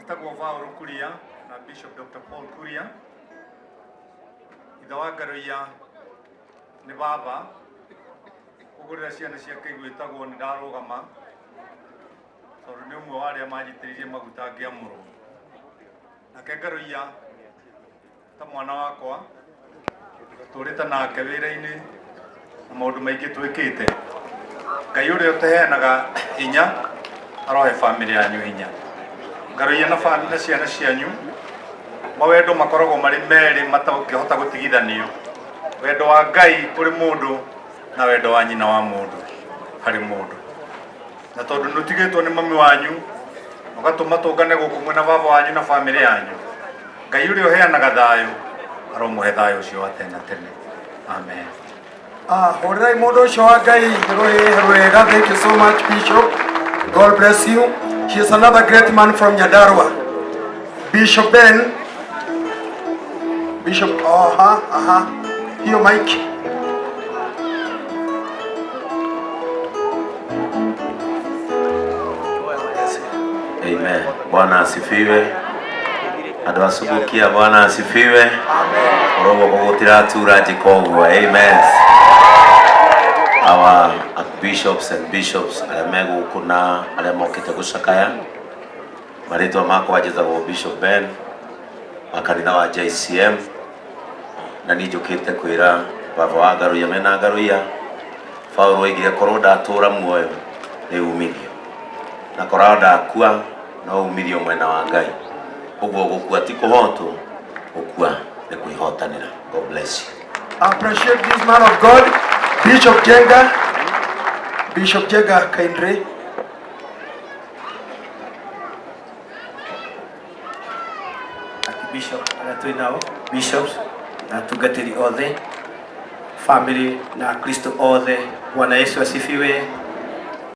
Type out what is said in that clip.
Njĩtagwo Ngaruiya na Bishop Dr. Paul Kuria. Ithe wa Ngaruiya nĩ baba. Kũgũrĩra ciana ciake igwĩtagwo nĩ ndarũgama. Tondũ nĩ ũmwe wa arĩa manjitĩrĩirie maguta ngĩamũrwo. Nake Ngaruiya ta mwana wakwa tũrĩte nake wĩra-inĩ na maũndũ maingĩ twĩkĩte. Ngai ũrĩa ũteheanaga hinya arohe family yanyu hinya. Ngaruiya na family na ciana cianyu mawendo makoragwo marĩ merĩ matangĩhota gũtigithanio. Wendo wa Ngai kũrĩ mũndũ na wendo wa nyina wa mũndũ harĩ mũndũ. Na tondũ nũtigĩtwo nĩ mami wanyu mũgatũma tũngane gũkũ mwena baba wanyu na family yanyu. Ngai ũrĩa ũheanaga thayũ aromũhe thayũ ũcio wa tene tene. Amen. Horai mũndũ ũcio wa Ngai rwega. Thank you so much, Bishop. God bless you. He is another great man from Nyandarua. Bishop Ben. Bishop, Hiyo mic. Amen. Bwana asifiwe. Andũ asubukia Bwana asifiwe. Amen. Orogo kugutira tura jikogwo. Amen. Our bishops and bishops alemegu kuna alemokete gushakaya. Marito mako wajezagwo Bishop Ben makanitha wa JCM na nijukite kwira baba wa Ngaruiya mena Ngaruiya Paulo igire korwo ndatura muoyo ni umithio na korwo ndakua no umithio mwena wa Ngai. Ũguo gũkua ti kũhotwo, gũkua nĩ kwĩhotanĩra. God bless you. I appreciate this man of God, Bishop Jenga. Bishop Jenga Kaindre. Bishop anatuinao bishops na tugatiri othe family na Kristo othe. Bwana Yesu asifiwe.